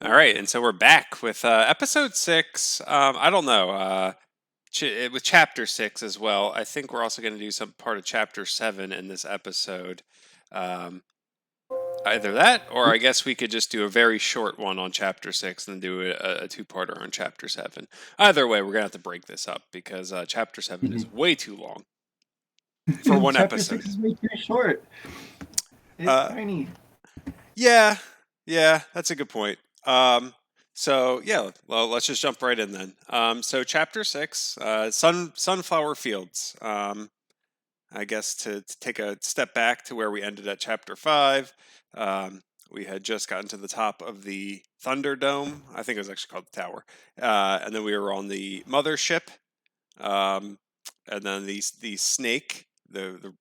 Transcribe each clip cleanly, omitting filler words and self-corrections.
All right, and so we're back with episode six. I don't know, with chapter six as well. I think we're also going to do some part of chapter seven in this episode. Um, Either that, or I guess we could just do a very short one on chapter six and then do a two-parter on chapter seven. Either way, we're going to have to break this up because chapter seven is Mhm. way too long for one Chapter episode. 6 is way too short. It's Uh, tiny. Yeah, yeah, that's a good point. So yeah, well, let's just jump right in then. So chapter six, sunflower fields. I guess to take a step back to where we ended at chapter five. We had just gotten to the top of the Thunderdome. I think it was actually called the tower, and then we were on the mothership. Um, and then the snake, the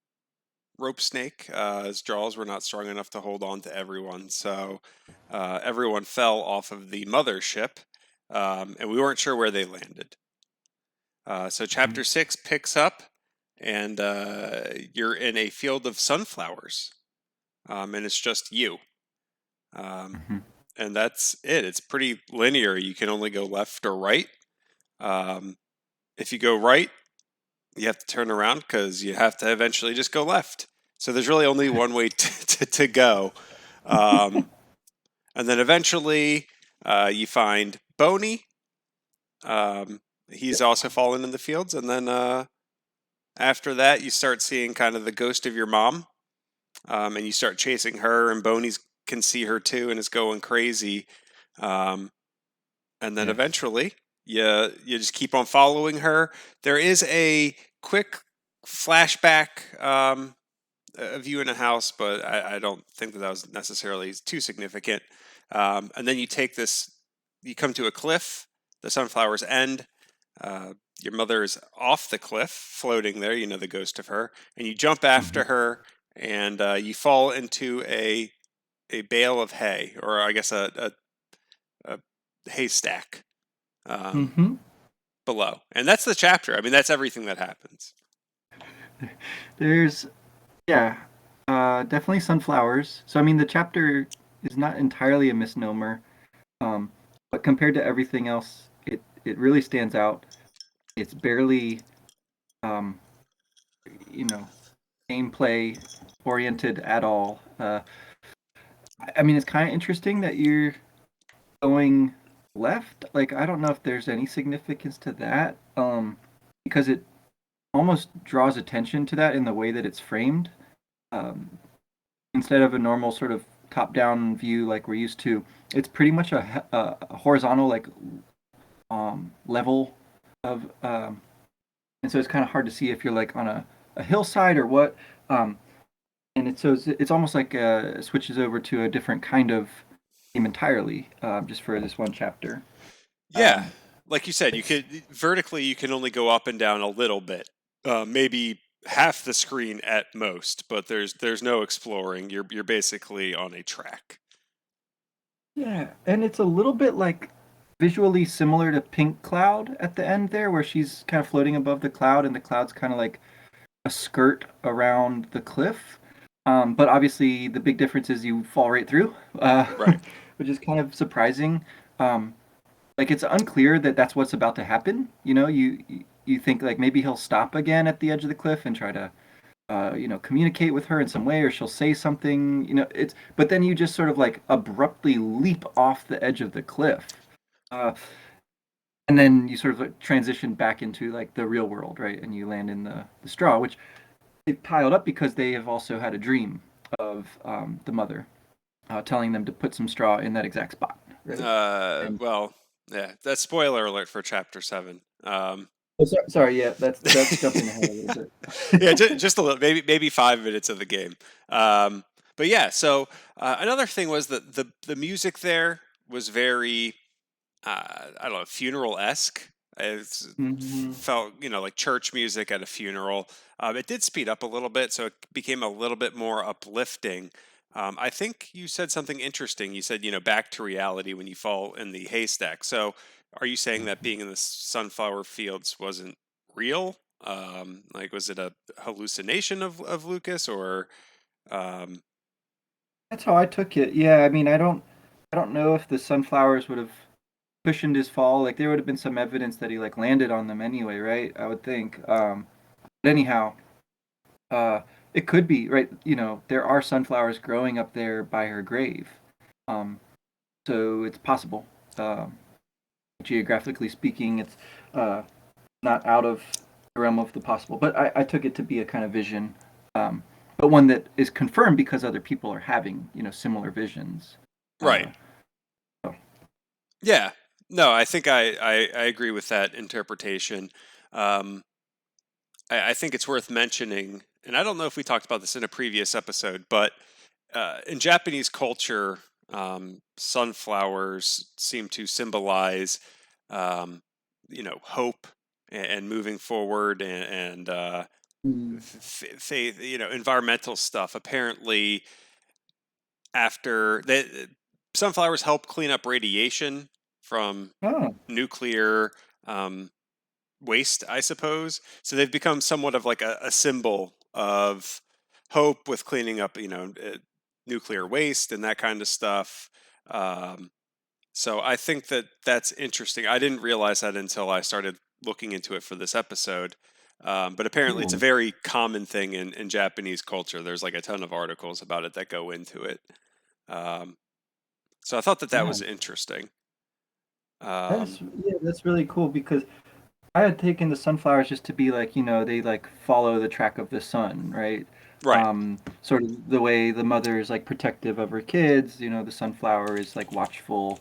rope snake. His jaws were not strong enough to hold on to everyone, so everyone fell off of the mothership, and we weren't sure where they landed. So Mhm. chapter six picks up, and you're in a field of sunflowers, and it's just you. Um, Mhm. and that's it. It's pretty linear. You can only go left or right. Um, if you go right, you have to turn around because you have to eventually just go left. So there's really only one way to go. Um, and then eventually you find Boney. He's also fallen in the fields. And then after that, you start seeing kind of the ghost of your mom. And you start chasing her, and Boney's can see her too and is going crazy. Um, and then Yes. eventually you just keep on following her. There is a quick flashback of you in a house, but I don't think that was necessarily too significant. And then you take this, you come to a cliff, the sunflowers end. Uh, your mother is off the cliff, floating there, the ghost of her, and you jump Mhm. after her, and you fall into a bale of hay, or I guess a haystack um, Mhm. below. And that's the chapter. I mean, that's everything that happens. There's yeah, definitely sunflowers. So I mean, the chapter is not entirely a misnomer, um, but compared to everything else, it really stands out. It's barely, um, you know, gameplay oriented at all. I mean, it's kind of interesting that you're going left. Like, I don't know if there's any significance to that, because it almost draws attention to that in the way that it's framed. Um, Instead of a normal sort of top-down view like we're used to, it's pretty much a horizontal like level of, and so it's kind of hard to see if you're like on a hillside or what. Um, and it's almost like switches over to a different kind of game entirely, just for this one chapter. Yeah, Um, like you said, you it's could vertically you can only go up and down a little bit, maybe half the screen at most. But there's no exploring. You're basically on a track. Yeah, and it's a little bit like visually similar to Pink Cloud at the end there, where she's kind of floating above the cloud, and the cloud's kind of like a skirt around the cliff. But obviously, the big difference is you fall right through, Right. which is kind of surprising. Um, like it's unclear that that's what's about to happen. You think like maybe he'll stop again at the edge of the cliff and try to communicate with her in some way, or she'll say something. But then you just sort of like abruptly leap off the edge of the cliff, uh, and then you sort of like transition back into like the real world, right? And you land in the straw, which it piled up because they have also had a dream of the mother telling them to put some straw in that exact spot, right? And Well, yeah. That's spoiler alert for chapter seven. sorry, yeah, that's jumping ahead a little Yeah, bit. just a little, maybe 5 minutes of the game. Um, but yeah, so another thing was that the music there was very I don't know, funeral esque. It Hmm. felt, like church music at a funeral. It did speed up a little bit, so it became a little bit more uplifting. I think you said something interesting. You said, back to reality when you fall in the haystack. So, are you saying that being in the sunflower fields wasn't real? Like, was it a hallucination of Lucas, or um, That's how I took it. Yeah, I mean, I don't. I don't know if the sunflowers would have cushioned his fall. Like there would have been some evidence that he like landed on them anyway, right? I would think. But anyhow, uh, it could be right. You know, there are sunflowers growing up there by her grave, um, so it's possible. Um, Geographically speaking, it's uh, not out of the realm of the possible. But I took it to be a kind of vision, um, but one that is confirmed because other people are having similar visions. Right. Uh, so, Yeah. No, I think I agree with that interpretation. Um, I think it's worth mentioning, and I don't know if we talked about this in a previous episode, but in Japanese culture, sunflowers seem to symbolize, um, hope and moving forward and mm. faith, environmental stuff. Apparently, after they, sunflowers help clean up radiation from Oh, nuclear um, waste, I suppose. So they've become somewhat of like a symbol of hope with cleaning up, nuclear waste and that kind of stuff. Um, so I think that that's interesting. I didn't realize that until I started looking into it for this episode. But apparently, it's a cool. very common thing in Japanese culture. There's like a ton of articles about it that go into it. Um, so I thought that that Yeah, was interesting. that's Um, yeah, that's really cool because I had taken the sunflowers just to be like, they like follow the track of the sun, right? right. Sort of the way the mother is like protective of her kids, the sunflower is like watchful,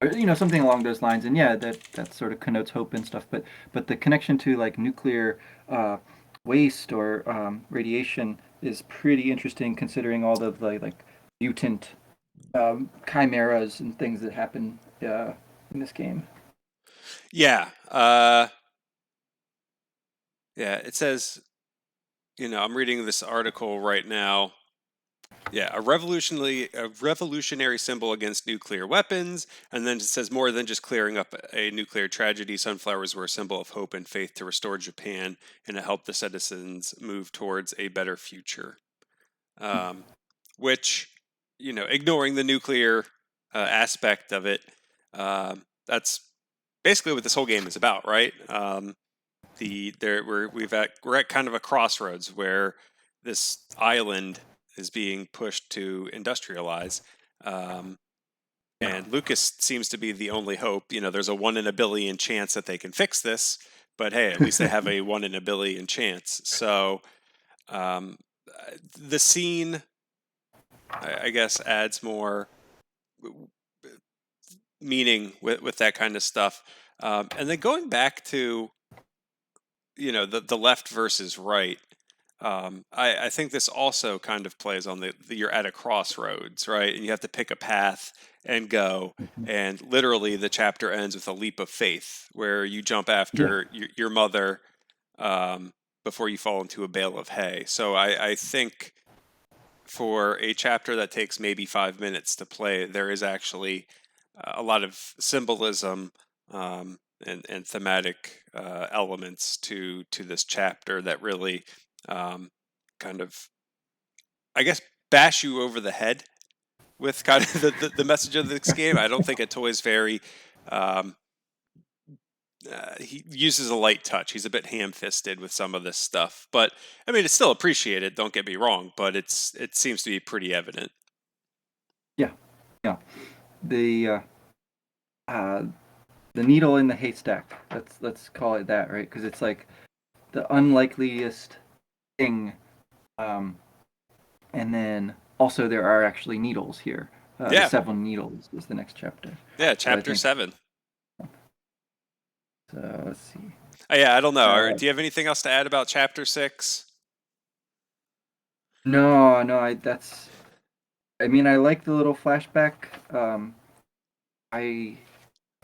or something along those lines. And yeah, that sort of connotes hope and stuff. But the connection to like nuclear uh, waste or radiation is pretty interesting, considering all the like mutant chimeras and things that happen in this game. Yeah. Yeah. It says, I'm reading this article right now. Yeah, a revolutionary symbol against nuclear weapons, and then it says more than just clearing up a nuclear tragedy. Sunflowers were a symbol of hope and faith to restore Japan, and to help the citizens move towards a better future. Um, which, ignoring the nuclear aspect of it, that's basically what this whole game is about, right? We're at kind of a crossroads where this island is being pushed to industrialize. Um, Yeah. and Lucas seems to be the only hope. There's a 1 in a billion chance that they can fix this, but hey, at least they have a 1 in a billion chance. So um, the scene, I guess, adds more meaning with that kind of stuff. And then going back to the left versus right. I think this also kind of plays on the you're at a crossroads, right? And you have to pick a path and go. Mhm. And literally, the chapter ends with a leap of faith, where you jump Yeah. after your mother um, before you fall into a bale of hay. So I think for a chapter that takes maybe 5 minutes to play, there is actually a lot of symbolism and thematic elements to this chapter that really um, kind of, I guess, bash you over the head with kind of the message of this game. I don't think a toy's very. Um, he uses a light touch. He's a bit ham-fisted with some of this stuff, but I mean, it's still appreciated. Don't get me wrong, but it seems to be pretty evident. Yeah. Yeah. The uh, the needle in the haystack. Let's call it that, right? Because it's like the unlikeliest thing. Um, and then also there are actually needles here. The Yeah, seven needles is the next chapter yeah. that I Chapter think. 7. So let's see. Yeah, I don't know. Uh, Do you have anything else to add about Chapter 6? no, no, that's. I mean, I like the little flashback. I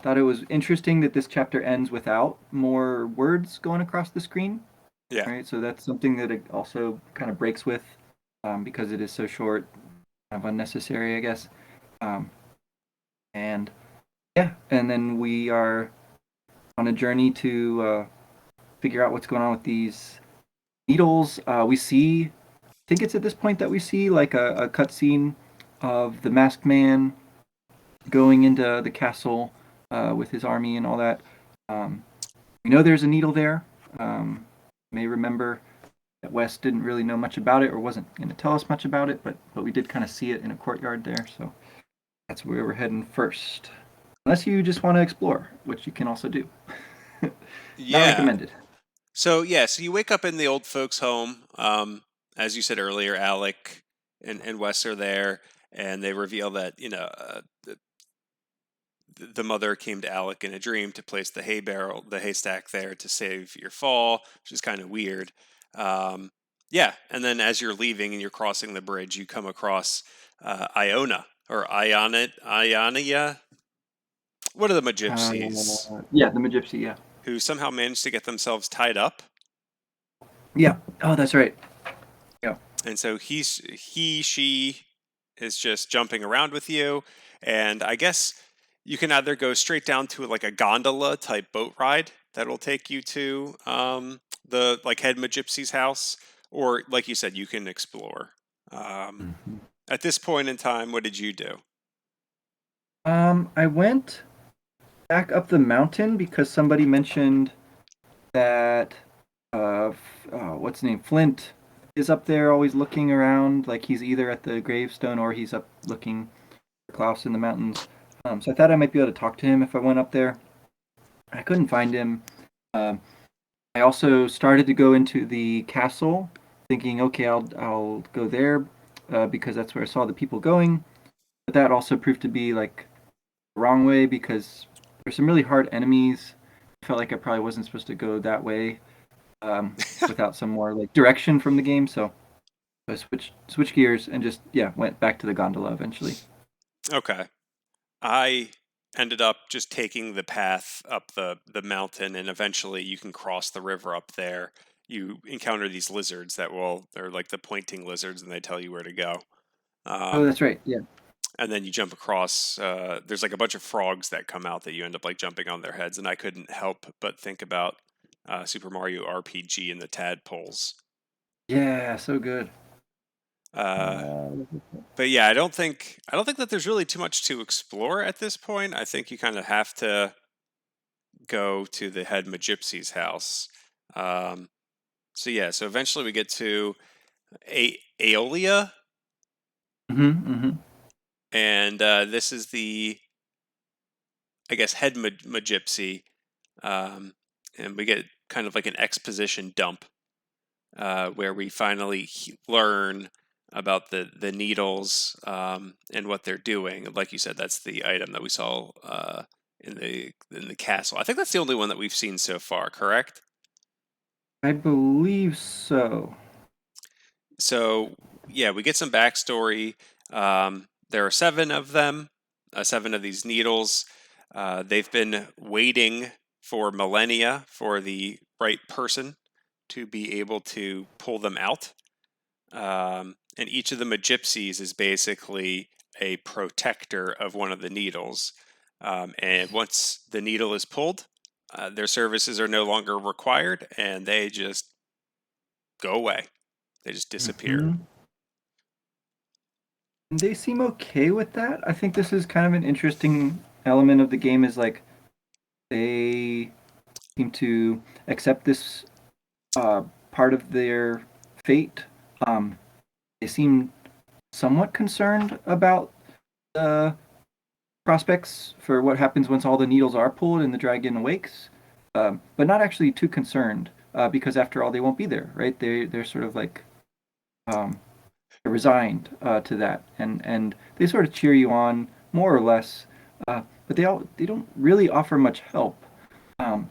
thought it was interesting that this chapter ends without more words going across the screen. Yeah. Right? So that's something that it also kind of breaks with because it is so short, kind of unnecessary, I guess. Um, and yeah, and then we are on a journey to figure out what's going on with these needles. We see, I think it's at this point that we see like a cutscene of the masked man going into the castle with his army and all that. Um, we know there's a needle there. You may remember that Wes didn't really know much about it or wasn't going to tell us much about it, but we did kind of see it in a courtyard there, so that's where we're heading first. Unless you just want to explore, which you can also do. Not Yeah. recommended. So you wake up in the old folks' home. As you said earlier, Alec and Wes are there, and they reveal that the mother came to Alec in a dream to place the haystack there to save your fall, which is kind of weird. Um, yeah, and then as you're leaving and you're crossing the bridge, you come across Iona or Ionia. What are the Magypsies Yeah, the Magypsy. Yeah. who somehow managed to get themselves tied up? Yeah. Oh, that's right. Yeah. And so she is just jumping around with you, and I guess you can either go straight down to like a gondola type boat ride that'll take you to the like head Magypsy's house, or like you said, you can explore. Um, Mhm. at this point in time, what did you do? I went back up the mountain because somebody mentioned that what's his name? Flint is up there always looking around, like he's either at the gravestone or he's up looking for Klaus in the mountains. So I thought I might be able to talk to him if I went up there. I couldn't find him. Um, I also started to go into the castle, thinking, okay, I'll go there because that's where I saw the people going. But that also proved to be like the wrong way because there's some really hard enemies. I felt like I probably wasn't supposed to go that way without some more like direction from the game. So I switched gears and just went back to the gondola eventually. Okay, I ended up just taking the path up the mountain, and eventually you can cross the river up there. You encounter these lizards they're like the pointing lizards, and they tell you where to go. Oh, Um, that's right. Yeah. and then you jump across. There's like a bunch of frogs that come out that you end up like jumping on their heads, and I couldn't help but think about Super Mario RPG and the tadpoles. Yeah, so good. Uh, Uh, but yeah, I don't think that there's really too much to explore at this point. I think you kind of have to go to the head Magypsy's house. Um, so eventually we get to Aeolia, mm-hmm. and this is the I guess head Magypsy, um, and we get kind of like an exposition dump where we finally learn about the needles and what they're doing. Like you said, that's the item that we saw in the castle. I think that's the only one that we've seen so far. Correct? I believe so. So yeah, we get some backstory. There are seven of them, seven of these needles. They've been waiting for millennia for the right person to be able to pull them out. And each of the Magypsies is basically a protector of one of the needles. And once the needle is pulled, their services are no longer required, and they just go away. They just disappear. Mm-hmm. They seem okay with that. I think this is kind of an interesting element of the game is like they seem to accept this uh, part of their fate. Um, they seem somewhat concerned about the prospects for what happens once all the needles are pulled and the dragon awakes, but not actually too concerned because after all, they won't be there, right? They're sort of like um, resigned to that, and they sort of cheer you on more or less, but they don't really offer much help. Um,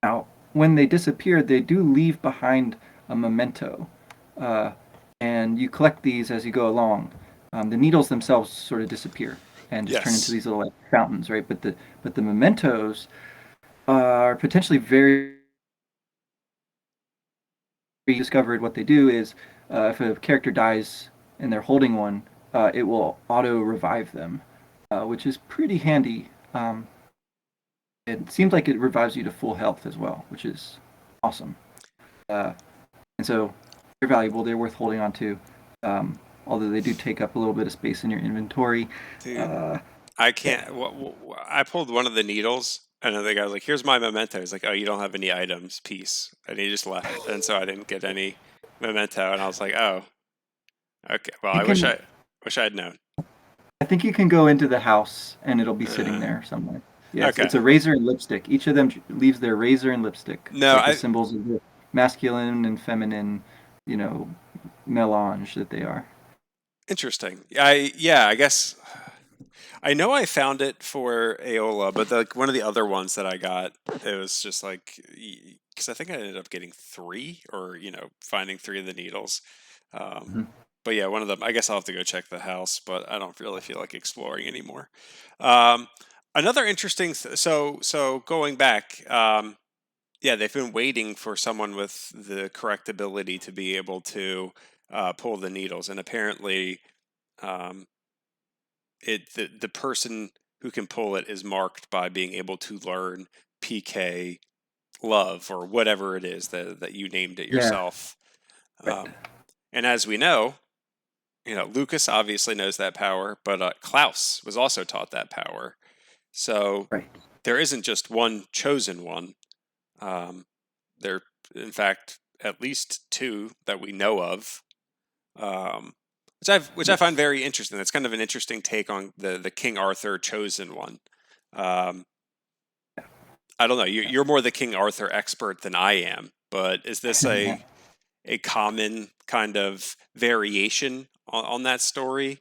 Now, when they disappear, they do leave behind a memento, uh, and you collect these as you go along. The needles themselves sort of disappear and just turn into Yes. these little like fountains, right? But the mementos are potentially very discovered. What they do is, if a character dies and they're holding one, it will auto revive them, which is pretty handy. It seems like it revives you to full health as well, which is awesome. Uh, and so they're valuable. They're worth holding on to, although they do take up a little bit of space in your inventory. Dude, Uh, I Yeah. can't. I pulled one of the needles, and then the guy was like, "Here's my memento." He's like, "Oh, you don't have any items, peace," and he just left. And so I didn't get any memento, and I was like, "Oh, okay. Well, You can. I wish I'd known." I think you can go into the house and it'll be sitting Uh, there somewhere. Yes, okay. it's a razor and lipstick. Each of them leaves their razor and lipstick, No, like the I symbols of the masculine and feminine, you know, melange that they are. interesting. I yeah, I guess I know I found it for Aola, but like one of the other ones that I got, it was just like because I think I ended up getting three, or finding three of the needles. Um, Mhm. but yeah, one of them. I guess I'll have to go check the house, but I don't really feel like exploring anymore. Um, another interesting. So going back. Yeah, they've been waiting for someone with the correct ability to be able to pull the needles, and apparently, um, the person who can pull it is marked by being able to learn PK love, or whatever it is that you named it Yeah, yourself. right, Um, and as we know, Lucas obviously knows that power, but Klaus was also taught that power. So right. there isn't just one chosen one. Um, there, in fact, at least two that we know of, um, which I find Yes. very interesting. That's kind of an interesting take on the King Arthur chosen one. Um, I don't know. You're more the King Arthur expert than I am, but is this Yeah. a common kind of variation on that story?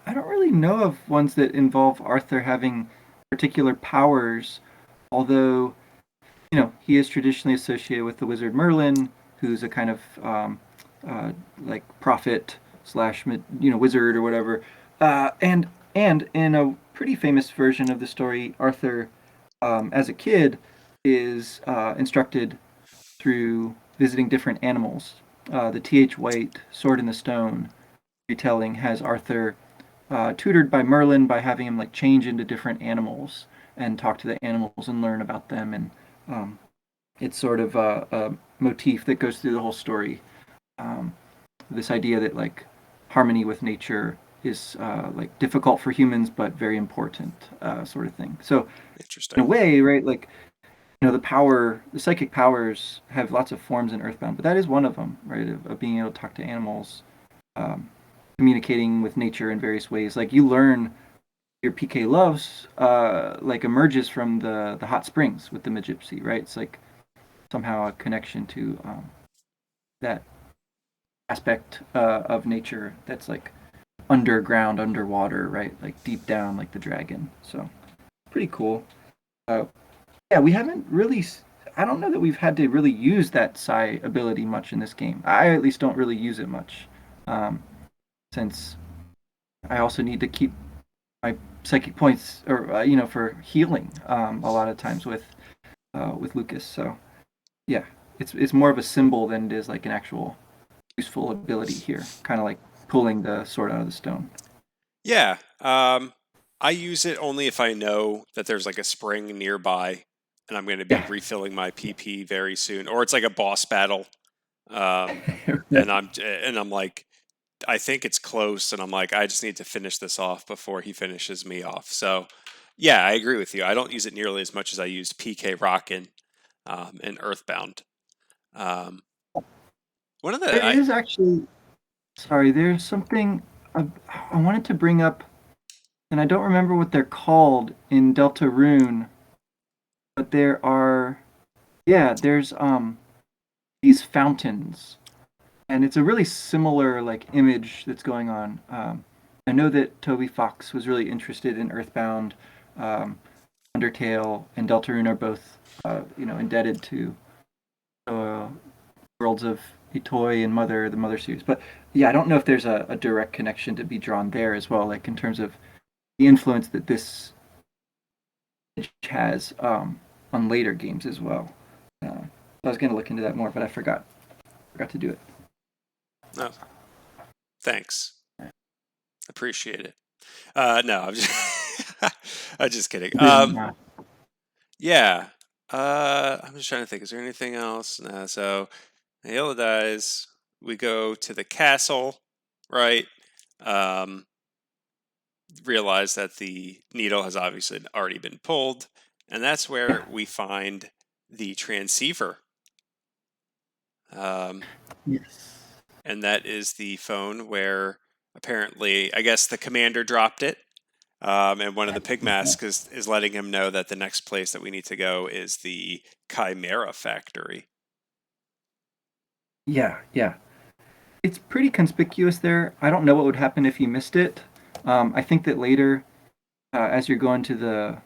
I don't really know of ones that involve Arthur having particular powers, although he is traditionally associated with the wizard Merlin, who's a kind of uh, like prophet slash wizard or whatever. And in a pretty famous version of the story, Arthur, as a kid, is instructed through visiting different animals. The T.H. White Sword in the Stone retelling has Arthur tutored by Merlin by having him like change into different animals and talk to the animals and learn about them and um, it's sort of a motif that goes through the whole story. Um, this idea that like harmony with nature is like difficult for humans but very important, sort of thing. So in a Interesting. way, right, like the psychic powers have lots of forms in Earthbound, but that is one of them, right? Of being able to talk to animals, um, communicating with nature in various ways. Like you learn your PK loves like emerges from the hot springs with the Magypsy, right? It's like somehow a connection to that aspect of nature that's like underground, underwater, right? Like deep down, like the dragon. So pretty cool. Uh, yeah, we haven't really. I don't know that we've had to really use that psi ability much in this game. I at least don't really use it much, um, since I also need to keep my psychic points, or for healing. A lot of times with Lucas. So yeah, it's more of a symbol than it is like an actual useful ability here, kind of like pulling the sword out of the stone. Yeah. I use it only if I know that there's like a spring nearby and I'm going to be Yeah. refilling my PP very soon, or it's like a boss battle. Um, and I'm like, I think it's close, and I'm like, I just need to finish this off before he finishes me off. So, yeah, I agree with you. I don't use it nearly as much as I used PK Rockin' in Earthbound. Um, one of There the I is actually, sorry, there's something I wanted to bring up, and I don't remember what they're called in Deltarune, but there's these fountains, and it's a really similar like image that's going on. I know that Toby Fox was really interested in Earthbound. Um, Undertale and Deltarune are both, indebted to uh, worlds of Itoi and Mother, the Mother series. But yeah, I don't know if there's a direct connection to be drawn there as well, like in terms of the influence that this has on later games as well. I was going to look into that more, but I forgot to do it. no, thanks, appreciate it. No, I'm just I'm just kidding. Yeah. Yeah. I'm just trying to think. Is there anything else? No. So Ayla dies. We go to the castle, right? Um, realize that the needle has obviously already been pulled, and that's Yeah. where we find the transceiver. Um, Yes. and that is the phone where apparently, I guess the commander dropped it. And one of the pigmasks is letting him know that the next place that we need to go is the Chimera factory. Yeah, yeah. It's pretty conspicuous there. I don't know what would happen if you missed it. I think that later, as you're going to the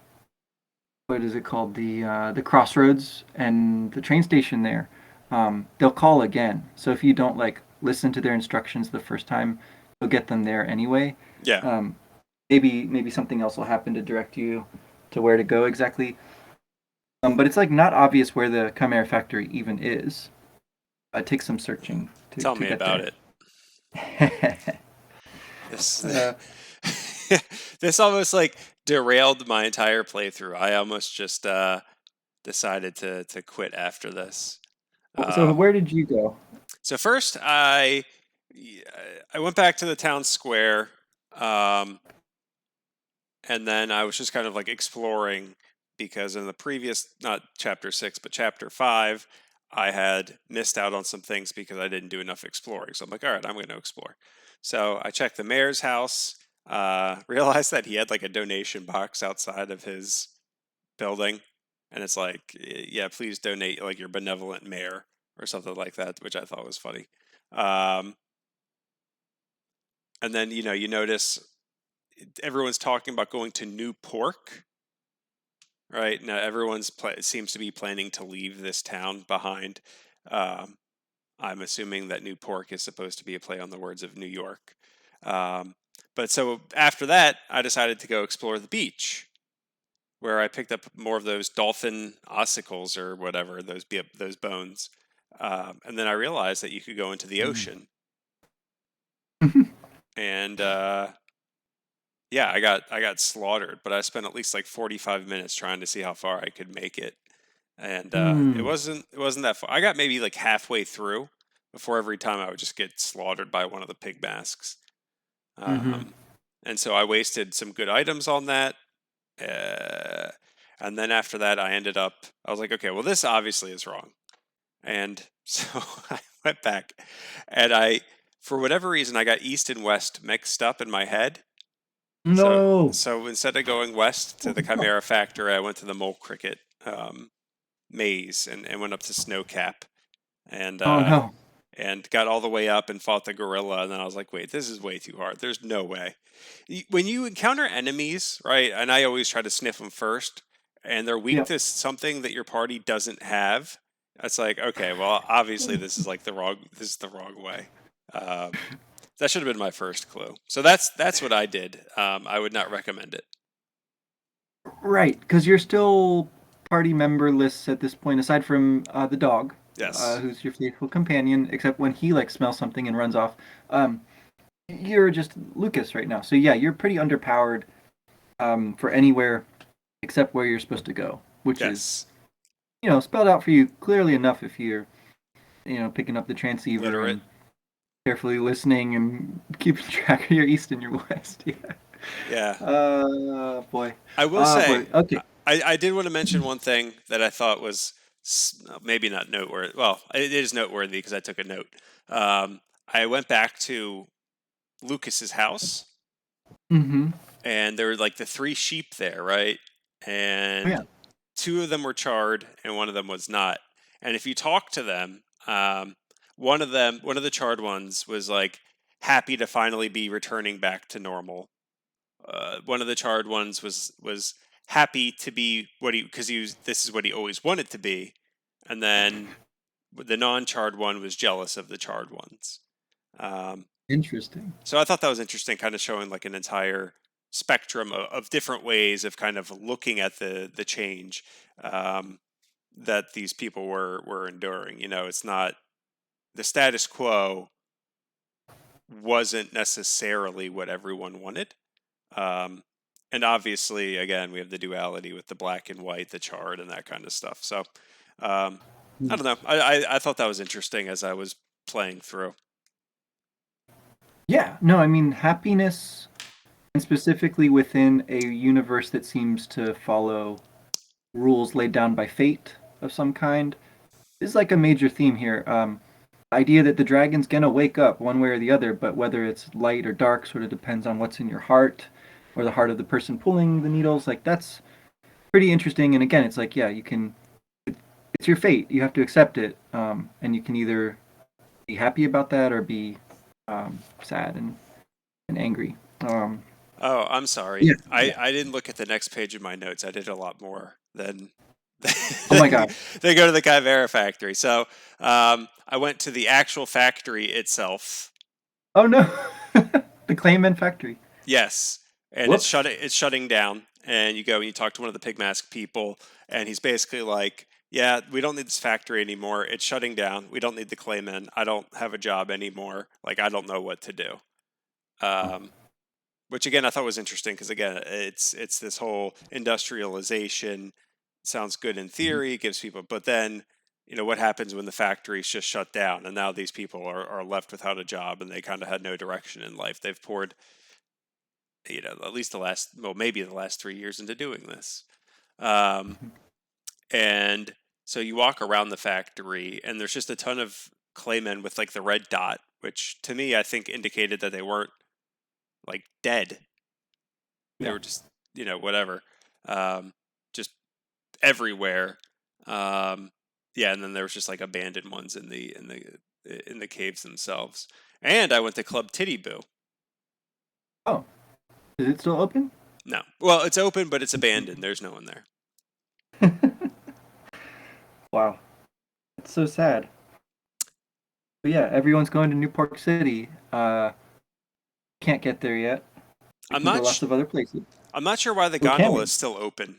what is it called, the crossroads and the train station there, they'll call again. So if you don't like listen to their instructions the first time, you'll get them there anyway. Yeah, Um, maybe something else will happen to direct you to where to go exactly. But it's like not obvious where the Chimera factory even is. It takes some searching tell to me get about there. it. This uh, this almost like derailed my entire playthrough. I almost just decided to quit after this. so Um, where did you go? so first, I went back to the town square, um, and then I was just kind of like exploring because in the previous, not chapter 6, but chapter 5, I had missed out on some things because I didn't do enough exploring. So I'm like, all right, I'm going to explore. So I checked the mayor's house, realized that he had like a donation box outside of his building. And it's like, yeah, please donate like your benevolent mayor or something like that, which I thought was funny. Um, and then, you notice everyone's talking about going to New Pork, right? Now everyone's seems to be planning to leave this town behind. Um, I'm assuming that New Pork is supposed to be a play on the words of New York. Um, but so after that, I decided to go explore the beach, where I picked up more of those dolphin ossicles or whatever, those bones. And then I realized that you could go into the ocean. And yeah, I got slaughtered, but I spent at least like 45 minutes trying to see how far I could make it. And it Hmm. wasn't that far. I got maybe like halfway through before every time I would just get slaughtered by one of the pig masks. Mm-hmm. Um, and so I wasted some good items on that. Uh, and then after that, I was like, okay, well, this obviously is wrong. And so I went back and for whatever reason, I got east and west mixed up in my head. So, No. so instead of going west to Oh, the no. Chimera Factory, I went to the Mole Cricket maze and went up to Snowcap and Oh uh, no. and got all the way up and fought the gorilla. And then I was like, wait, this is way too hard. There's no way. When you encounter enemies, right? And I always try to sniff them first, and they're weak Yep. to something that your party doesn't have. It's like, okay, well, obviously this is like the wrong. This is the wrong way. Um, that should have been my first clue. So that's what I did. I would not recommend it. Right, because you're still party memberless at this point, aside from the dog, Yes. who's your faithful companion. Except when he like smells something and runs off. You're just Lucas right now. So yeah, you're pretty underpowered for anywhere except where you're supposed to go, which is Yes. spelled out for you clearly enough if you're picking up the transceiver Literate. and carefully listening and keeping track of your east and your west. Yeah. Yeah. Boy. I will say, Boy. Okay. I did want to mention one thing that I thought was maybe not noteworthy. Well, it is noteworthy because I took a note. I went back to Lucas's house, Mm-hmm. and there were like the 3 sheep there, right? Oh, And yeah. 2 of them were charred, and one of them was not. And if you talk to them, one of the charred ones was like happy to finally be returning back to normal. One of the charred ones was happy to be what he because he was this is what he always wanted to be, and then the non-charred one was jealous of the charred ones. Um, Interesting. so I thought that was interesting, kind of showing like an entire spectrum of different ways of kind of looking at the change um, that these people were enduring. It's not the status quo wasn't necessarily what everyone wanted. Um, and obviously, again, we have the duality with the black and white, the charred, and that kind of stuff. So, um, I don't know. I thought that was interesting as I was playing through. Yeah. No, I mean happiness. and specifically within a universe that seems to follow rules laid down by fate of some kind. This is like a major theme here. The idea that the dragon's gonna wake up one way or the other, but whether it's light or dark sort of depends on what's in your heart or the heart of the person pulling the needles. Like that's pretty interesting. And again, it's like, yeah, you can. It's your fate. You have to accept it, and you can either be happy about that or be sad and angry. Um, Oh, I'm yeah, sorry. yeah. I didn't look at the next page of my notes. I did a lot more than Oh my than gosh. they go to the Chimera factory. So I went to the actual factory itself. Oh no, the Clayman factory. Yes, and Whoops. it's shutting down. And you go and you talk to one of the pig mask people, and he's basically like, "Yeah, we don't need this factory anymore. It's shutting down. We don't need the claymen. I don't have a job anymore. Like I don't know what to do." Um, which again I thought was interesting because again it's this whole industrialization sounds good in theory, gives people, but then what happens when the factory's just shut down and now these people are left without a job and they kind of had no direction in life. They've poured at least the last, well, maybe the last 3 years into doing this. um, and so you walk around the factory and there's just a ton of claymen with like the red dot, which to me I think indicated that they weren't like dead. They Yeah. were just, whatever, um, just everywhere. Um, yeah, and then there was just like abandoned ones in the caves themselves. And I went to Club Titty Boo. Oh, is it still open? No, well, it's open, but it's abandoned. There's no one there. Wow, it's so sad. But yeah, everyone's going to New Park City. Can't get there yet. We I'm can go not. lots of other places. I'm not sure why the Oh, can gondola we? is still open.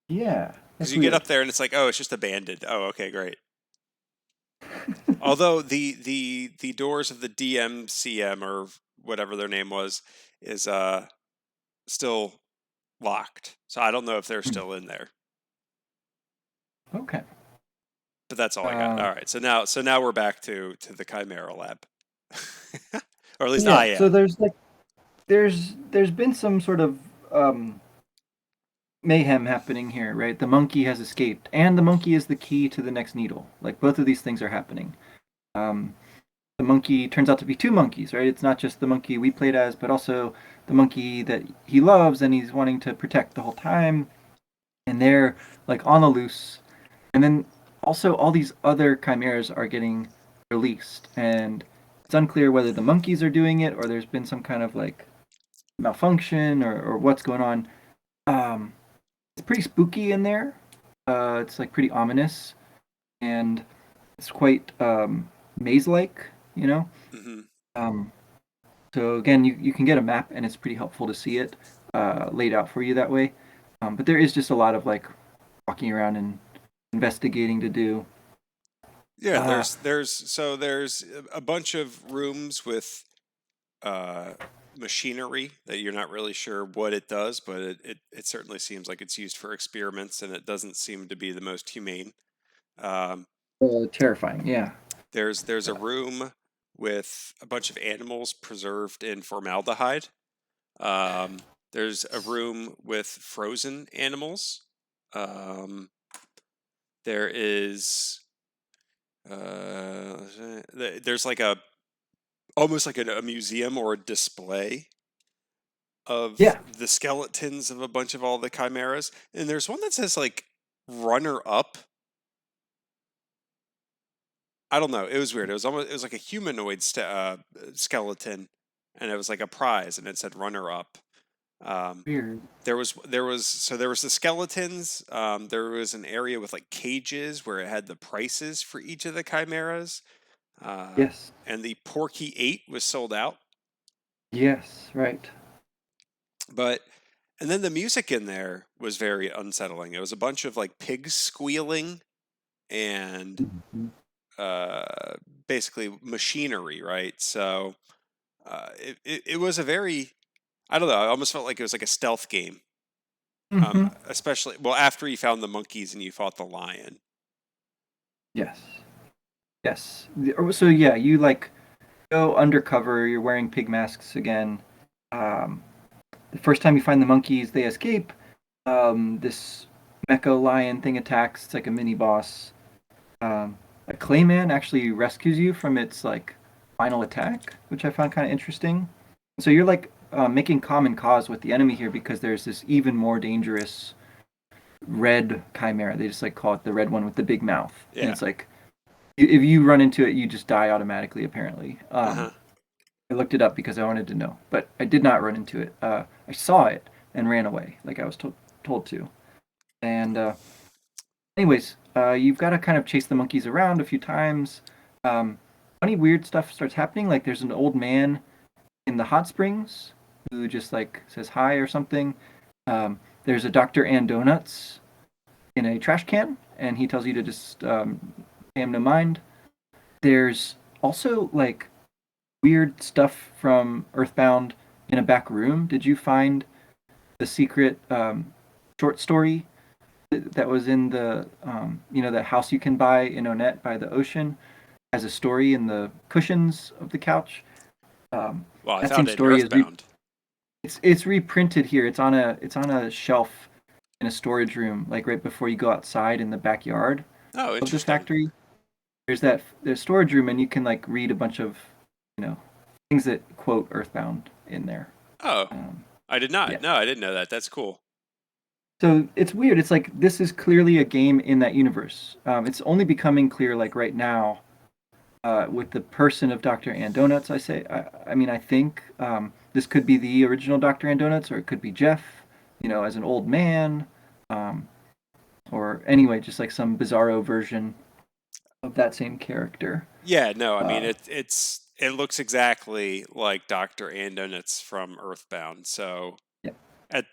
Yeah, Because that's you get weird. up there and it's like, oh, it's just abandoned. Oh, okay, great. Although the doors of the DMCM or whatever their name was is still locked. So I don't know if they're Hmm. still in there. Okay. But that's all I got. Um, All right. So now we're back to the Chimera Lab. Or at least yeah. I So am. there's been some sort of um, mayhem happening here, right? The monkey has escaped, and the monkey is the key to the next needle. Like both of these things are happening. Um, the monkey turns out to be two monkeys, right? It's not just the monkey we played as, but also the monkey that he loves and he's wanting to protect the whole time. And they're like on the loose. And then also all these other chimeras are getting released, and it's unclear whether the monkeys are doing it or there's been some kind of like malfunction or what's going on. Um, it's pretty spooky in there. It's like pretty ominous, and it's quite maze-like, you know. Hmm. Um, so again, you can get a map, and it's pretty helpful to see it laid out for you that way. But there is just a lot of like walking around and investigating to do. Yeah, Uh, there's a bunch of rooms with uh, machinery that you're not really sure what it does, but it certainly seems like it's used for experiments, and it doesn't seem to be the most humane. Um, Terrifying, yeah. there's a room with a bunch of animals preserved in formaldehyde. There's a room with frozen animals. Um, there is there's like a almost like a museum or a display of Yeah, the skeletons of a bunch of all the chimeras, and there's one that says like runner up. I don't know. It was weird. It was like a humanoid skeleton, and it was like a prize, and it said runner up. Um, weird. there was the skeletons. There was an area with like cages where it had the prices for each of the chimeras. Uh, Yes, and the Porky 8 was sold out. yes, right. But and then the music in there was very unsettling. It was a bunch of like pigs squealing and Mhm. uh, basically machinery, right? So it was a very, I don't know. I almost felt like it was like a stealth game. Mhm. Especially well after you found the monkeys and you fought the lion. Yes, yes. So yeah, you like go undercover. You're wearing pig masks again, Um, the first time you find the monkeys, they escape. This mecha lion thing attacks. It's like a mini boss. Um, a Clayman actually rescues you from its like final attack, which I found kind of interesting. So you're like making common cause with the enemy here because there's this even more dangerous red chimera. They just like call it the red one with the big mouth, and Yeah. it's like if you run into it, you just die automatically. Apparently, Uh-huh. I looked it up because I wanted to know, but I did not run into it. I saw it and ran away, like I was told to. And anyways, you've got to kind of chase the monkeys around a few times. Um, Funny, weird stuff starts happening. Like there's an old man in the hot springs who just like says hi or something. There's a Dr. and Donuts in a trash can, and he tells you to just pay him no mind. There's also like weird stuff from Earthbound in a back room. Did you find the secret short story that was in the that house you can buy in Onett by the ocean has a story in the cushions of the couch. Um, Well, I that same found it in story is Earthbound. it's reprinted here. It's on a shelf in a storage room, like right before you go outside in the backyard Oh, of the interesting. factory. There's storage room, and you can like read a bunch of you know things that quote Earthbound in there. Oh, Um, I did not. yeah. No, I didn't know that. That's cool. So it's weird. It's like this is clearly a game in that universe. It's only becoming clear like right now with the person of Doctor and Donuts. I mean, I think this could be the original Doctor and Donuts, or it could be Jeff, as an old man, um, or anyway, just like some bizarro version of that same character. Yeah, no, I mean Uh, it looks exactly like Dr. Andonitz from Earthbound. So yeah, at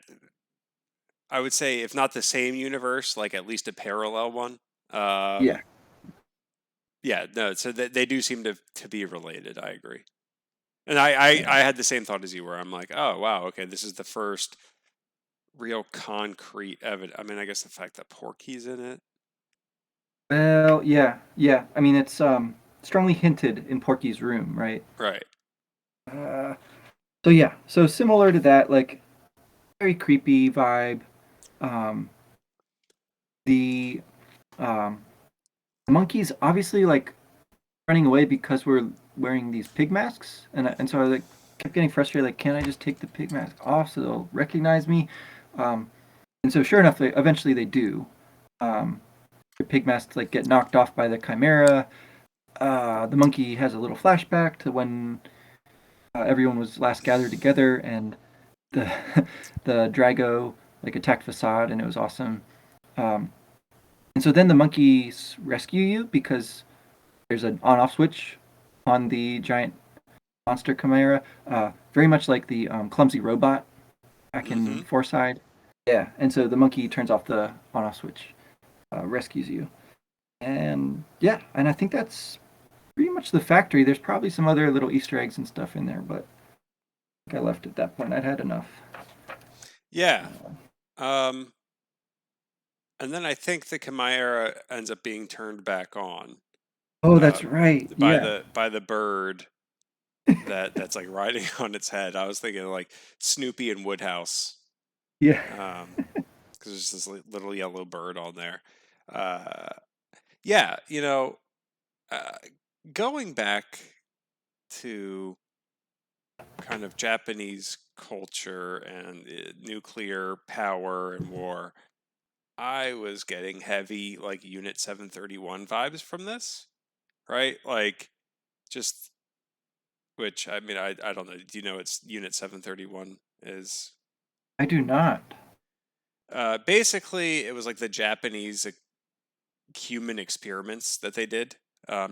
I would say if not the same universe, like at least a parallel one. yeah, Um yeah, no, so they do seem to be related. I agree. And yeah. I had the same thought as you were. I'm like, oh wow, okay, this is the first real concrete evidence. I mean, I guess the fact that Porky's in it. Well, yeah, yeah. I mean, it's strongly hinted in Porky's room, right? Right. Uh, so yeah, so similar to that, like very creepy vibe. Um, the um, monkeys obviously like running away because we're wearing these pig masks, and so I like kept getting frustrated. Like, can't I just take the pig mask off so they'll recognize me? Um, and so sure enough, eventually they do. Um, the pig masks like get knocked off by the chimera. The monkey has a little flashback to when everyone was last gathered together, and the the Drago like attacked Facade, and it was awesome. Um, and so then the monkeys rescue you because there's an on-off switch on the giant monster chimera, very much like the clumsy robot back in Mm-hmm. Forside. Yeah, and so the monkey turns off the on-off switch, rescues you, and yeah, and I think that's pretty much the factory. There's probably some other little Easter eggs and stuff in there, but I think I left at that point. I'd had enough. Yeah. Um, and then I think the Chimera ends up being turned back on Oh, uh, that's right. by Yeah, the bird that's like riding on its head. I was thinking like Snoopy and Woodhouse, yeah. because there's this little yellow bird on there. Uh, yeah, uh, going back to kind of Japanese culture and nuclear power and war, I was getting heavy like Unit 731 vibes from this, right? Like just which I mean I don't know. Do you know what Unit 731 is? I do not. Basically, it was like the Japanese human experiments that they did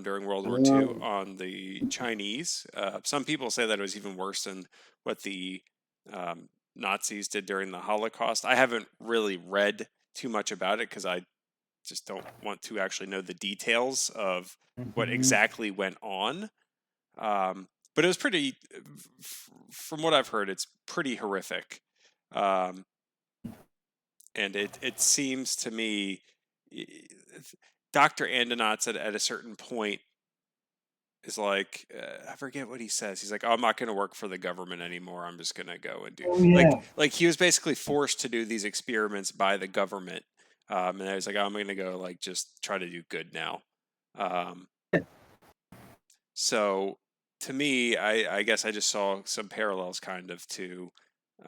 during World War II Oh. on the Chinese. Some people say that it was even worse than what the Nazis did during the Holocaust. I haven't really read too much about it because I just don't want to actually know the details of what Mhm. exactly went on. But it was pretty, from what I've heard, it's pretty horrific. Um, and it seems to me Dr. Andonauts at a certain point is like, I forget what he says. He's like, oh, I'm not going to work for the government anymore. I'm just going to go and do Oh yeah, like he was basically forced to do these experiments by the government. And I was like, oh, I'm going to go like just try to do good now. Um, so to me, I guess I just saw some parallels kind of to,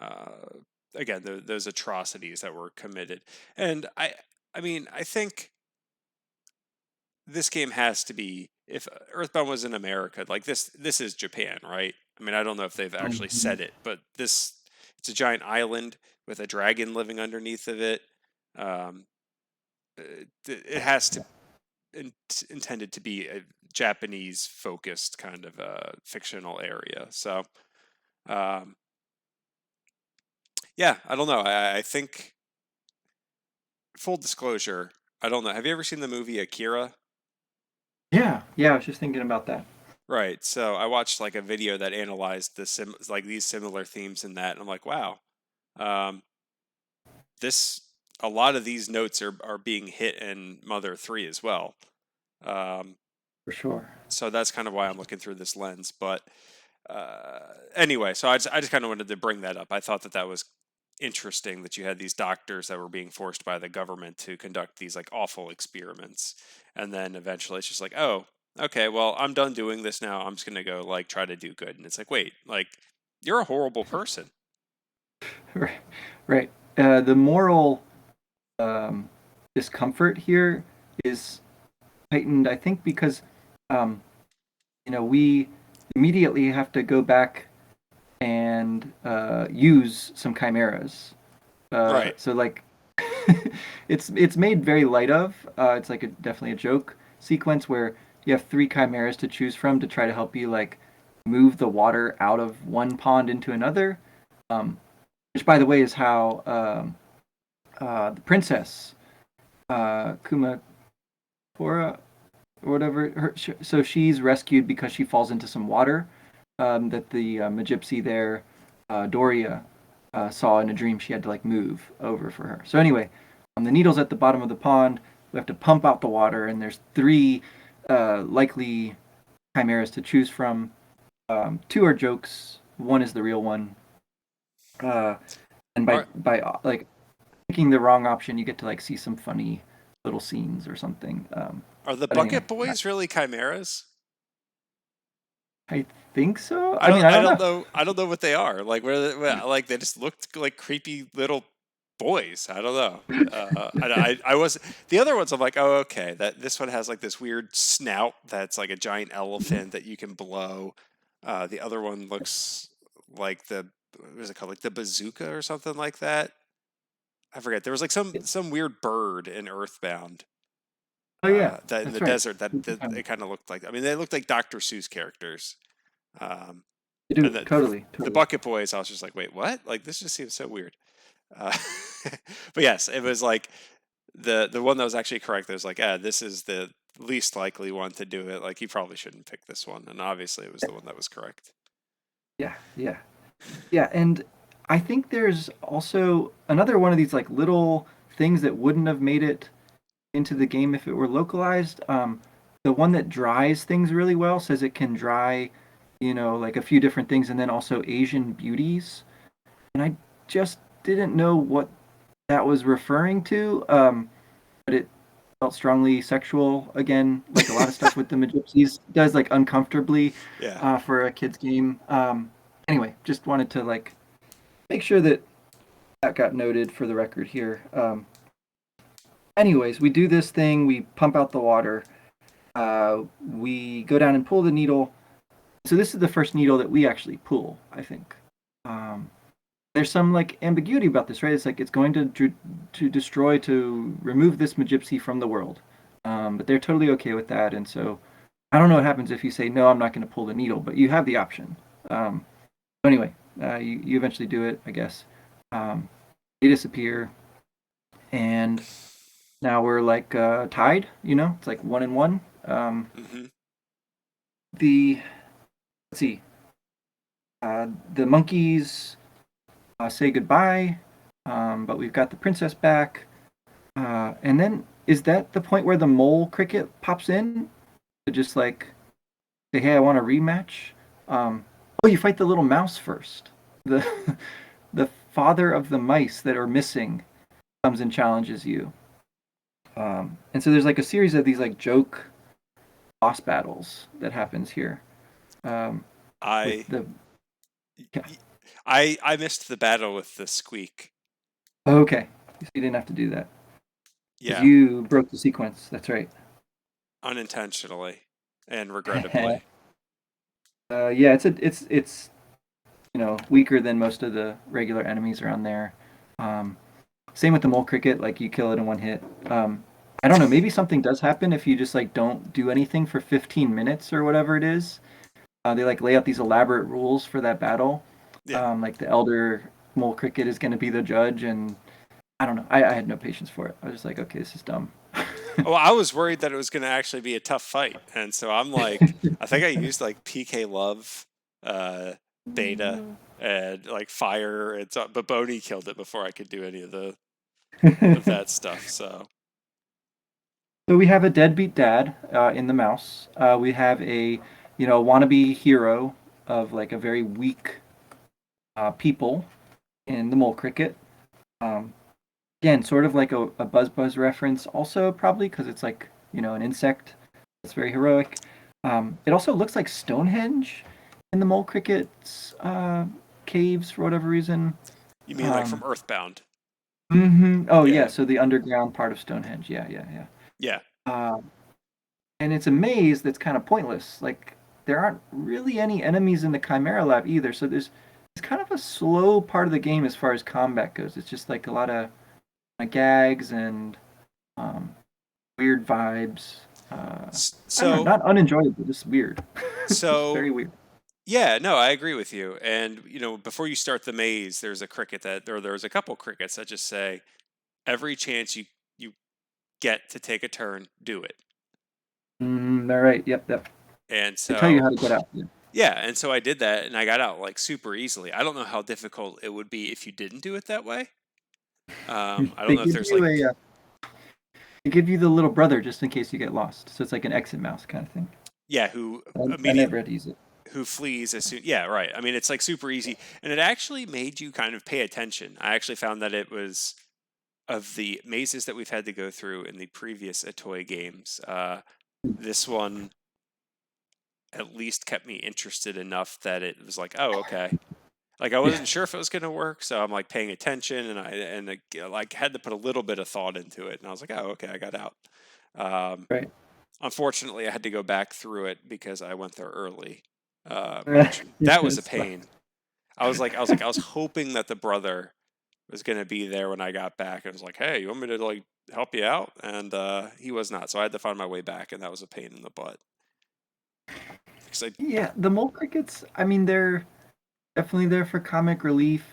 uh, again, those atrocities that were committed. And I mean, I think this game has to be, if Earthbound was in America, like this is Japan, right? I mean, I don't know if they've actually Mhm. said it, but it's a giant island with a dragon living underneath of it. Um, it has to intended to be a Japanese focused kind of fictional area. So um, yeah, I don't know. I think full disclosure, I don't know. Have you ever seen the movie Akira? Yeah, yeah. I was just thinking about that. Right. So I watched like a video that analyzed like these similar themes in that, and I'm like, wow, um, this a lot of these notes are being hit in Mother 3 as well. Um, For sure. so that's kind of why I'm looking through this lens. But anyway, so I just kind of wanted to bring that up. I thought that was interesting that you had these doctors that were being forced by the government to conduct these like awful experiments, and then eventually it's just like, oh, okay, well, I'm done doing this now. I'm just gonna go like try to do good, and it's like, wait, like you're a horrible person. Right. Right. The moral um, discomfort here is heightened, I think, because um, we immediately have to go back and use some chimeras. Right. So like, it's made very light of. It's like definitely a joke sequence where you have three chimeras to choose from to try to help you like move the water out of one pond into another. Um, which, by the way, is how the princess Kumakora or whatever. So she's rescued because she falls into some water that the Magypsy there, Doria, saw in a dream. She had to like move over for her. So anyway, the needle's at the bottom of the pond. We have to pump out the water, and there's three likely chimeras to choose from. Two are jokes. One is the real one. Uh, and by Are like picking the wrong option, you get to like see some funny little scenes or something. are the But anyway, Bucket Boys really chimeras? I think so. I mean, I I don't don't know. know. I don't know what they are. Like like they just looked like creepy little boys. I don't know. I was the other ones. I'm like, oh, okay. That this one has like this weird snout that's like a giant elephant that you can blow. The other one looks like what is it called? Like the bazooka or something like that. I forget. There was like some weird bird in Earthbound. Oh yeah, That in the that's right. desert that it kind of looked like. I mean, they looked like Dr. Seuss characters. Um, They do and totally, the totally. Bucket Boys, I was just like, wait, what? Like this just seems so weird. Uh, but yes, it was like the one that was actually correct. It was like, this is the least likely one to do it. Like you probably shouldn't pick this one, and obviously it was the one that was correct. Yeah, yeah, yeah. And I think there's also another one of these like little things that wouldn't have made it into the game if it were localized. The one that dries things really well says it can dry, like a few different things, and then also Asian beauties. And I just didn't know what that was referring to. But it felt strongly sexual again, like a lot of stuff with the Magypsies does, like uncomfortably Yeah. for a kids game. Anyway, just wanted to like make sure that that got noted for the record here. Anyways, we do this thing. We pump out the water. We go down and pull the needle. So this is the first needle that we actually pull, I think. Um, there's some like ambiguity about this, right? It's like it's going to destroy to remove this Magypsy from the world, but they're totally okay with that. And so I don't know what happens if you say no, I'm not going to pull the needle, but you have the option. So anyway, you eventually do it, I guess. They disappear, and now we're like tied. It's like 1-1. Hmm. The let's see, the monkeys say goodbye, but we've got the princess back. And then is that the point where the mole cricket pops in to just like say, hey, I want a rematch. Um, oh, you fight the little mouse first. The the father of the mice that are missing comes and challenges you. And so there's like a series of these like joke boss battles that happens here. Um, with I the yeah. y- I missed the battle with the squeak. Oh, okay, so you didn't have to do that because Yeah, you broke the sequence. That's right. unintentionally and regrettably. Yeah, it's weaker than most of the regular enemies around there. Um, Same with the mole cricket, like you kill it in one hit. I don't know, maybe something does happen if you just like don't do anything for 15 minutes or whatever it is. They like lay out these elaborate rules for that battle. Yeah. Like the elder mole cricket is going to be the judge, and I don't know. I had no patience for it. I was just like, okay, this is dumb. Oh, I was worried that it was going to actually be a tough fight, and so I'm like, I think I used like PK Love, uh, Beta, and like Fire. But Boney killed it before I could do any of that stuff. So So we have a deadbeat dad in the mouse. We have a wannabe hero of like a very weak people in the mole cricket. Um, Again, sort of like a Buzz Buzz reference, also probably because it's like an insect. It's very heroic. It also looks like Stonehenge in the mole cricket's caves for whatever reason. you mean like from Um, Earthbound? Oh yeah, Yeah, so the underground part of Stonehenge. Yeah, yeah, yeah. yeah. Uh, and it's a maze that's kind of pointless. Like there aren't really any enemies in the Chimera Lab either. So there's it's kind of a slow part of the game as far as combat goes. It's just like a lot of gags and um, weird vibes. I don't know, So not unenjoyable, just weird. Just so very weird. yeah, no, I agree with you. And before you start the maze, there's a cricket there's a couple crickets that just say every chance you get to take a turn, do it. All right. Yep. Yep. And They tell you so how to get out. Yeah. yeah, and so I did that and I got out like super easily. I don't know how difficult it would be if you didn't do it that way. I don't They know if give there's you like a they give you the little brother just in case you get lost. So it's like an exit mouse kind of thing. yeah, who I immediate never had to use it. who flees as soon yeah, right. I mean, it's like super easy and it actually made you kind of pay attention. I actually found that it was of the mazes that we've had to go through in the previous Atoy games. This one at least kept me interested enough that it was like, oh, okay. Like I Yeah. wasn't sure if it was going to work, so I'm like paying attention, and like had to put a little bit of thought into it, and I was like, oh, okay, I got out. Um, Right. Unfortunately, I had to go back through it because I went there early, Yeah, which that was a it's fine. pain. I was hoping that the brother was going to be there when I got back. I was like, hey, you want me to like help you out? And he was not, so I had to find my way back, and that was a pain in the butt because I Yeah, the mole crickets. I mean, they're definitely there for comic relief.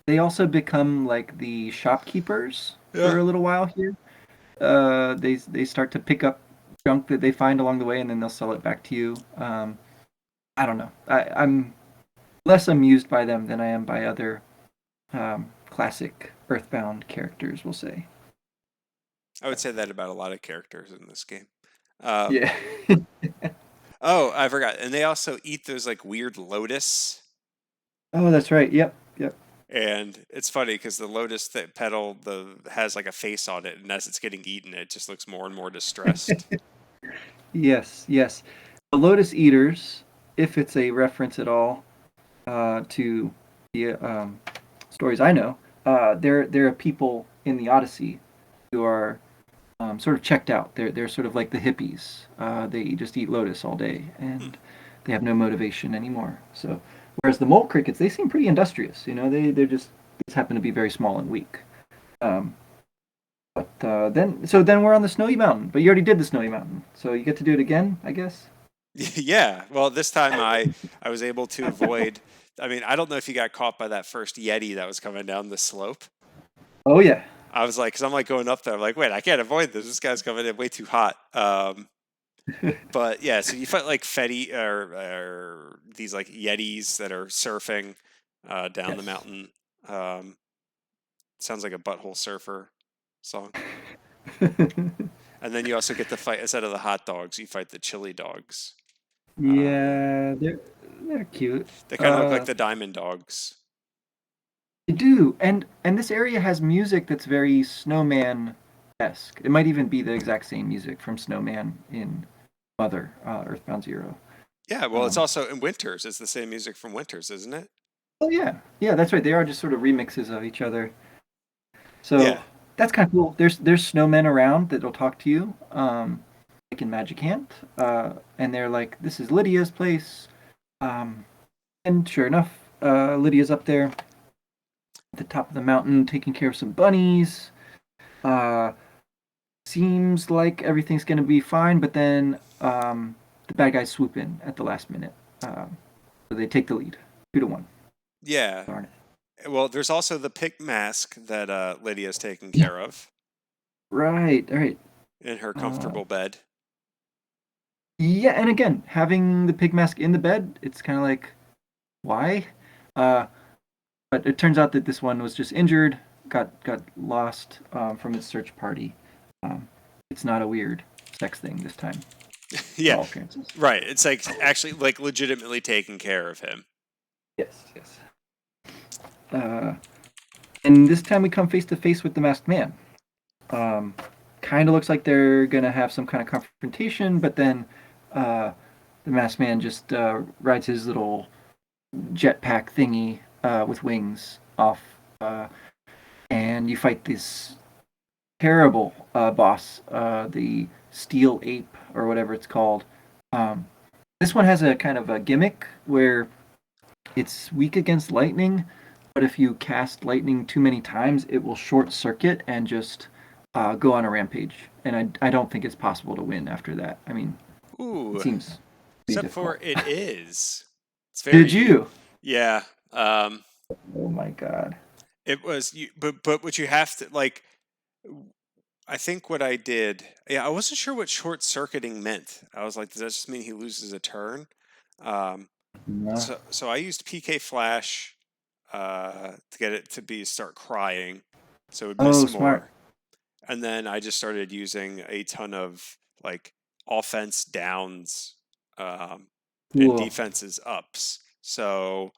They also become like the shopkeepers yeah. for a little while here. They start to pick up junk that they find along the way, and then they'll sell it back to you. I don't know. I'm less amused by them than I am by other classic Earthbound characters. We'll say. I would say that about a lot of characters in this game. Um, Yeah. oh, I forgot. And they also eat those like weird lotus. Oh, that's right. Yep. Yep. And it's funny because the lotus that petal has like a face on it, and as it's getting eaten, it just looks more and more distressed. Yes. Yes. The Lotus Eaters, if it's a reference at all to the stories I know, they're a people in the Odyssey who are sort of checked out. They're sort of like the hippies. They just eat lotus all day Hmm. and they have no motivation anymore. So whereas the mole crickets, they seem pretty industrious. They just happen to be very small and weak. Um, but then we're on the snowy mountain. But you already did the snowy mountain, so you get to do it again, I guess. Yeah. Well, this time I was able to avoid. I mean, I don't know if you got caught by that first Yeti that was coming down the slope. Oh yeah. I was like, because I'm like going up there, I'm like, wait, I can't avoid this. This guy's coming in way too hot. But yeah, so you fight like Fetty or these like Yetis that are surfing down the Yes. mountain. Sounds like a Butthole Surfer song. And then you also get to fight instead of the hot dogs, you fight the chili dogs. Um, Yeah, they're cute. they kind of look like Uh, the Diamond Dogs. they do, and this area has music that's very Snowman-esque. It might even be the exact same music from Snowman in Mother, Earthbound Zero. Yeah, well, it's Um, also in Winters. It's the same music from Winters, isn't it? oh yeah, yeah, that's right. They are just sort of remixes of each other. Yeah. So that's kind of cool. There's snowmen around that'll talk to you, like in Magic Hand, and they're like, "This is Lydia's place," um, and sure enough, Lydia's up there at the top of the mountain taking care of some bunnies. Uh, Seems like everything's gonna be fine, but then the bad guys swoop in at the last minute, so they take the lead, 2-1. Yeah. Darn it. Well, there's also the pink mask that Lydia's taking Yeah. care of Right. Right. in her Uh, comfortable bed. yeah, and again, having the pig mask in the bed, it's kind of like, why? Uh, but it turns out that this one was just injured, got lost from its search party. Um, it's not a weird sex thing this time, for Yeah, all appearances. right. It's like actually like legitimately taking care of him. Yes, yes. Uh, and this time we come face to face with the masked man. Um, Kind of looks like they're gonna have some kind of confrontation, but then uh, the masked man just rides his little jetpack thingy with wings off, uh, and you fight this terrible boss, the Steel Ape or whatever it's called. Um, this one has a kind of a gimmick where it's weak against lightning, but if you cast lightning too many times, it will short circuit and just go on a rampage. And I don't think it's possible to win after that. I mean, it Ooh, seems to be except for difficult. it is. It's Did very you? yeah. Oh my god. It was you, but what you have to like. I think what I did, yeah, I wasn't sure what short circuiting meant. I was like, does that just mean he loses a turn? Um, No. so I used PK Flash to get it to be start crying, so it would Oh, miss smart. more. And then I just started using a ton of like offense downs um, and Cool. defenses ups. So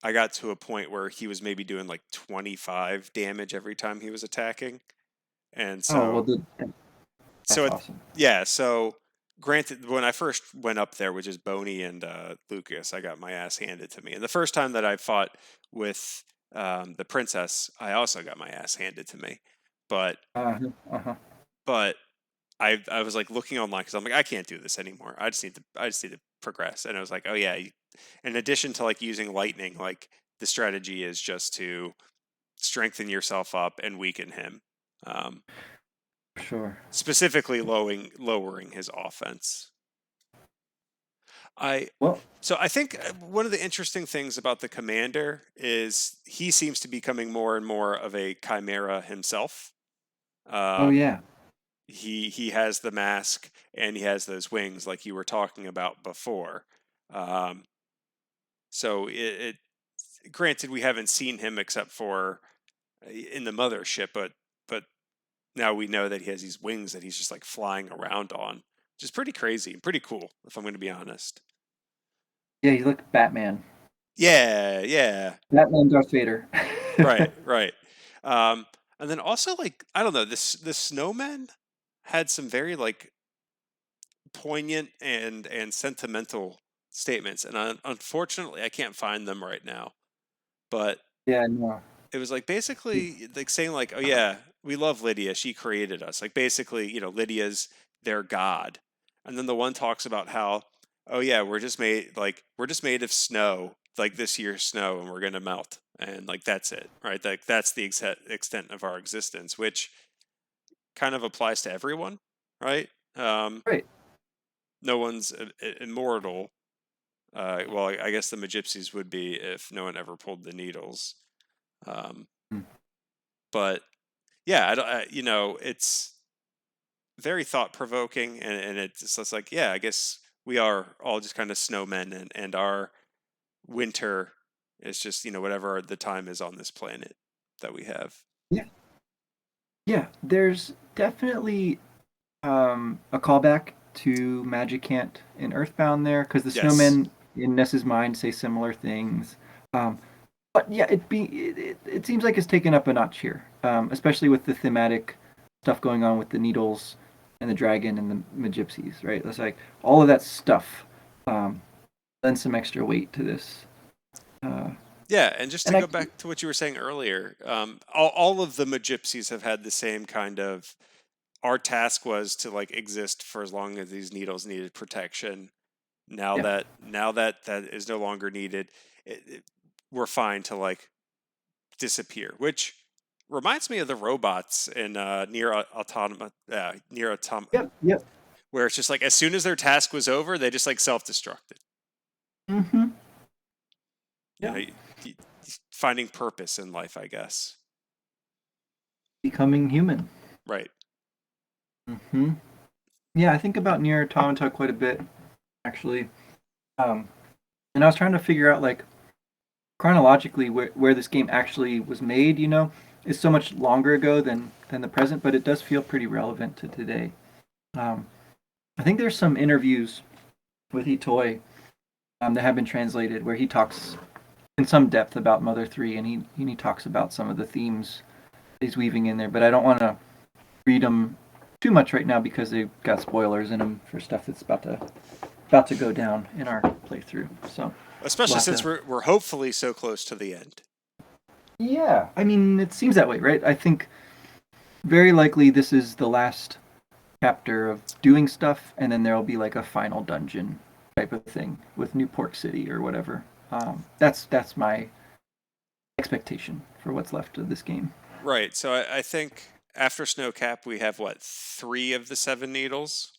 I got to a point where he was maybe doing like 25 damage every time he was attacking. And Oh, well, so that's so it, awesome. yeah, so granted, when I first went up there, which is Boney and Lucas, I got my ass handed to me. And the first time that I fought with the princess, I also got my ass handed to me. But Uh-huh. Uh-huh. but I was like looking online because I'm like I can't do this anymore. I just need to progress. And I was like, oh yeah, in addition to like using lightning, like the strategy is just to strengthen yourself up and weaken him. Um, Sure. Specifically lowering his offense. I Well, so I think one of the interesting things about the commander is he seems to be becoming more and more of a chimera himself. oh Um, yeah. he has the mask and he has those wings like you were talking about before. Um, so granted we haven't seen him except for in the mothership, but now we know that he has these wings that he's just like flying around on, which is pretty crazy, pretty cool if I'm going to be honest. Yeah, you look Batman. Yeah, yeah. Batman Darth Vader. Right, right. Um, and then also like I don't know, this snowman had some very like poignant and sentimental statements, and unfortunately I can't find them right now. But Yeah, no. it was like basically like saying like, oh yeah, we love Lydia, she created us. Like basically, Lydia's their god. And then the one talks about how, oh yeah, we're just made of snow, like this year's snow, and we're gonna melt, and like that's it, right? Like that's the extent of our existence, which kind of applies to everyone, right? Um, Right. no one's immortal. Well, I guess the Magypsies would be if no one ever pulled the needles. Um, Mm. but yeah, it's very thought provoking, and it's like, yeah, I guess we are all just kind of snowmen, and our winter is just whatever the time is on this planet that we have. Yeah. Yeah, there's definitely a callback to Magicant in Earthbound there, because the Yes. snowmen in Ness's mind say similar things. Um, but yeah, it seems like it's taken up a notch here, especially with the thematic stuff going on with the needles and the dragon and the Magypsies, right? It's like all of that stuff um, lends some extra weight to this. Uh, Yeah, and just to and I go back to what you were saying earlier, all of the Magypsies have had the same kind of. Our task was to like exist for as long as these needles needed protection. yeah, Now that that is no longer needed, we're fine to like disappear. Which reminds me of the robots in near autonomous, near automata, yep, yep, where it's just like as soon as their task was over, they just like self-destructed. mm-hmm, You yeah, know, finding purpose in life, I guess. becoming human. Right. Mm-hmm. Yeah, I think about Nier Automata quite a bit, actually. Um, and I was trying to figure out like chronologically where this game actually was made, is so much longer ago than the present, but it does feel pretty relevant to today. Um, I think there's some interviews with Itoi that have been translated where he talks in some depth about Mother 3 and he talks about some of the themes he's weaving in there, but I don't want to read them too much right now because they've got spoilers in them for stuff that's about to go down in our playthrough. So we'll Especially have since to. we're hopefully so close to the end. Yeah, I mean, it seems that way, right? I think very likely this is the last chapter of doing stuff, and then there'll be like a final dungeon type of thing with Newport City or whatever. That's my expectation for what's left of this game. Right. So I think after Snowcap, we have what, three of the seven needles?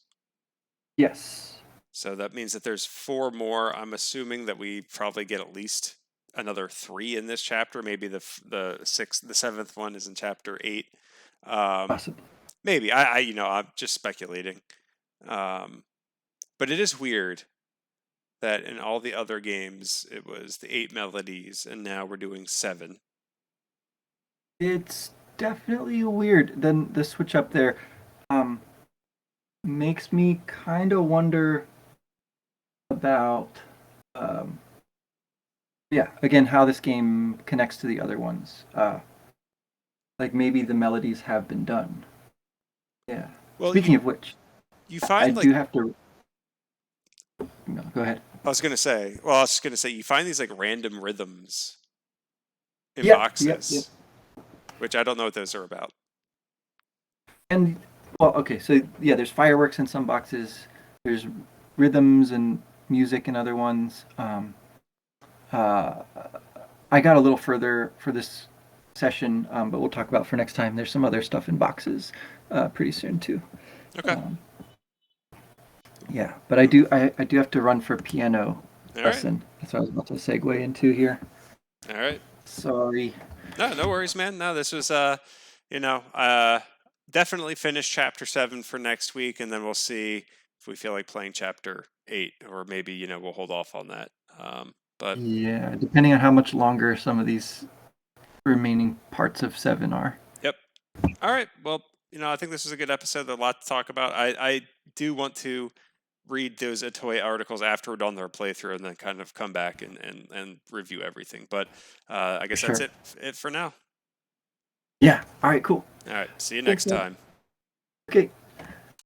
Yes, So that means that there's four more. I'm assuming that we probably get at least another three in this chapter. Maybe the sixth, the seventh one is in chapter 8. Um, possibly. maybe I'm just speculating. Um, but it is weird that in all the other games it was the 8 melodies, and now we're doing seven. It's definitely weird. Then the switch up there um, makes me kind of wonder about, um, yeah, again, how this game connects to the other ones. Like maybe the melodies have been done. Yeah. Well, Speaking of which, you I find like do have to. No, go ahead. I was just gonna say, you find these like random rhythms in Yep, yep, yep. boxes, which I don't know what those are about. And well, okay, so yeah, there's fireworks in some boxes. There's rhythms and music in other ones. Uh, I got a little further for this session, but we'll talk about for next time. There's some other stuff in boxes pretty soon too. Okay. Um, yeah, but I do have to run for piano All right. lesson. That's what I was about to segue into here. All right. Sorry. No worries, man. No, this was you know, uh, definitely finish chapter 7 for next week, and then we'll see if we feel like playing chapter 8, or maybe we'll hold off on that. But Yeah, depending on how much longer some of these remaining parts of 7 are. yep. All right. Well, I think this was a good episode. A lot to talk about. I do want to read those Atoy articles after we're done their playthrough, and then kind of come back and review everything. But I For guess that's sure. it for now. Yeah. All right, cool. All right. See you Thanks, next man. time. Okay.